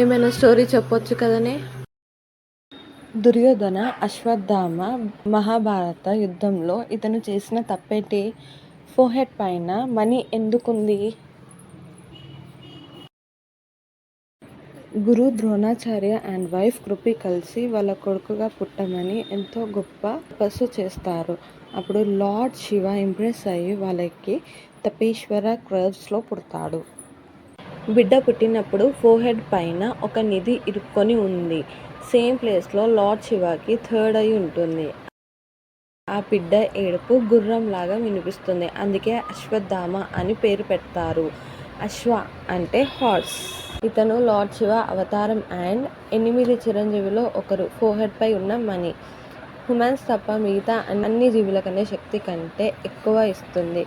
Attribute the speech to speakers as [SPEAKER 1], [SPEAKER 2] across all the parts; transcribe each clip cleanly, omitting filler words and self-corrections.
[SPEAKER 1] ఏమైనా స్టోరీ చెప్పొచ్చు కదనే.
[SPEAKER 2] దుర్యోధన అశ్వత్థామ మహాభారత యుద్ధంలో ఇతను చేసిన తప్పేంటి? ఫోర్హెడ్ పైన మణి ఎందుకుంది? గురు ద్రోణాచార్య అండ్ వైఫ్ కృపి కలిసి వాళ్ళ కొడుకుగా పుట్టమని ఎంతో గొప్ప తపస్సు చేస్తారు. అప్పుడు లార్డ్ శివ ఇంప్రెస్ అయ్యి వాళ్ళకి తపేశ్వర క్రవ్స్లో పుడతాడు. బిడ్డ పుట్టినప్పుడు ఫోర్హెడ్ పైన ఒక నిధి ఇరుక్కొని ఉంది. సేమ్ ప్లేస్లో లార్డ్ శివకి థర్డ్ ఐ ఉంటుంది. ఆ బిడ్డ ఏడుపు గుర్రంలాగా వినిపిస్తుంది. అందుకే అశ్వత్థామ అని పేరు పెడతారు. అశ్వ అంటే హార్స్. ఇతను లార్డ్ శివ అవతారం అండ్ 8 చిరంజీవిలో ఒకరు. ఫోర్హెడ్ పై ఉన్న మణి హ్యూమన్స్ తప్ప మిగతా అన్ని జీవుల కన్నా శక్తి కంటే ఎక్కువ ఇస్తుంది.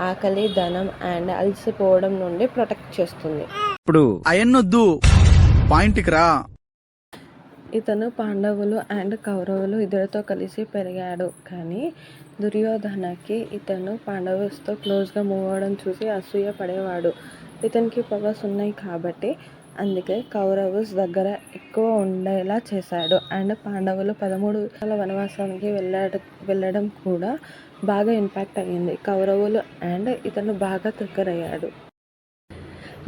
[SPEAKER 2] ఆకలి, ధనం అండ్ అలసిపోవడం నుండి ప్రొటెక్ట్ చేస్తుంది.
[SPEAKER 3] ఇప్పుడు అయన్నొద్దు, పాయింట్కి రా.
[SPEAKER 2] ఇతను పాండవులు అండ్ కౌరవులు ఇద్దరితో కలిసి పెరిగాడు. కానీ దుర్యోధనకి ఇతను పాండవులతో క్లోజ్గా మూవ్ అవ్వడం చూసి అసూయ పడేవాడు. ఇతనికి పవర్స్ ఉన్నాయి కాబట్టి అందుకే కౌరవుస్ దగ్గర ఎక్కువ ఉండేలా చేశాడు. అండ్ పాండవులు 13 సంవత్సరాల వనవాసానికి వెళ్ళడం కూడా బాగా ఇంపాక్ట్ అయ్యింది. కౌరవులు అండ్ ఇతను బాగా దగ్గరయ్యాడు.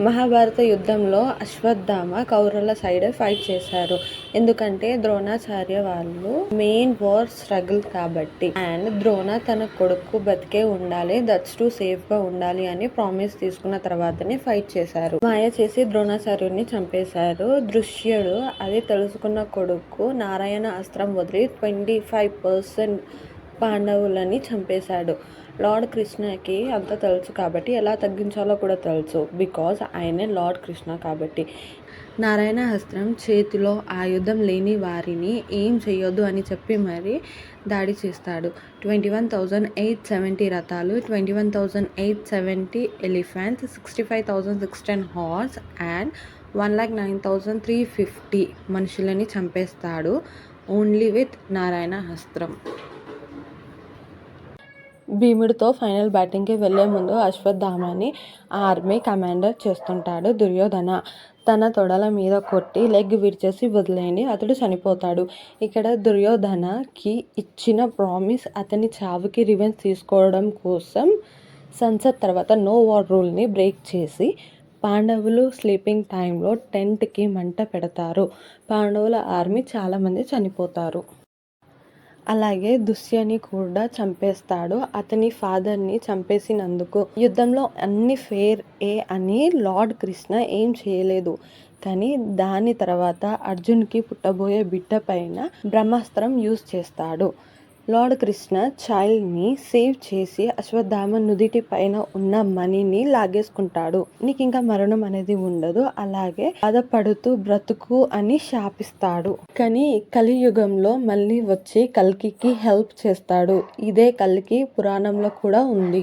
[SPEAKER 2] మహాభారత యుద్ధంలో అశ్వత్థామ కౌరవుల సైడ్ ఫైట్ చేశారు. ఎందుకంటే ద్రోణాచార్య వాళ్ళు మెయిన్ వార్ స్ట్రగుల్ కాబట్టి. అండ్ ద్రోణ తన కొడుకు బతికే ఉండాలి, దట్స్ టు సేఫ్గా ఉండాలి అని ప్రామిస్ తీసుకున్న తర్వాతనే ఫైట్ చేశారు. మాయ చేసి ద్రోణాచార్యుడిని చంపేశారు. దృశ్యుడు అది తెలుసుకున్న కొడుకు నారాయణ అస్త్రం వదిలి 25% పాండవులని చంపేశాడు. లార్డ్ కృష్ణకి అంత తెలుసు కాబట్టి ఎలా తగ్గించాలో కూడా తెలుసు. బికాజ్ ఆయనే లార్డ్ కృష్ణ కాబట్టి. నారాయణ అస్త్రం చేతిలో ఆయుధం లేని వారిని ఏం చేయొద్దు అని చెప్పి మరీ దాడి చేస్తాడు. 21,870 రథాలు, 21,870 ఎలిఫెంట్స్, 65,610 హార్స్ అండ్ 1,09,350 మనుషులని చంపేస్తాడు ఓన్లీ విత్ నారాయణ అస్త్రం. భీముడితో ఫైనల్ బ్యాటింగ్కి వెళ్లే ముందు అశ్వత్థామని ఆర్మీ కమాండర్ చేస్తుంటాడు దుర్యోధన. తన తొడల మీద కొట్టి లెగ్ విరిచేసి వదిలేయండి, అతడు చనిపోతాడు. ఇక్కడ దుర్యోధనకి ఇచ్చిన ప్రామిస్ అతని చావుకి రివెంజ్ తీసుకోవడం కోసం సన్సెట్ తర్వాత నో వార్ రూల్ని బ్రేక్ చేసి పాండవులు స్లీపింగ్ టైంలో టెంట్కి మంట పెడతారు. పాండవుల ఆర్మీ చాలామంది చనిపోతారు. అలాగే దుశ్యని కూడా చంపేస్తాడు. అతని ఫాదర్ని చంపేసినందుకు. యుద్ధంలో అన్ని ఫెయిర్ అని లార్డ్ కృష్ణ ఏం చేయలేదు. కానీ దాని తర్వాత అర్జున్కి పుట్టబోయే బిడ్డ పైన బ్రహ్మాస్త్రం యూజ్ చేస్తాడు. లార్డ్ కృష్ణ చైల్డ్ని సేవ్ చేసి అశ్వత్థామ నుదిటి పైన ఉన్న మణిని లాగేసుకుంటాడు. నీకు ఇంకా మరణం అనేది ఉండదు, అలాగే బాధపడుతూ బ్రతుకు అని శాపిస్తాడు. కానీ కలియుగంలో మళ్ళీ వచ్చి కల్కికి హెల్ప్ చేస్తాడు. ఇదే కల్కి పురాణంలో కూడా ఉంది.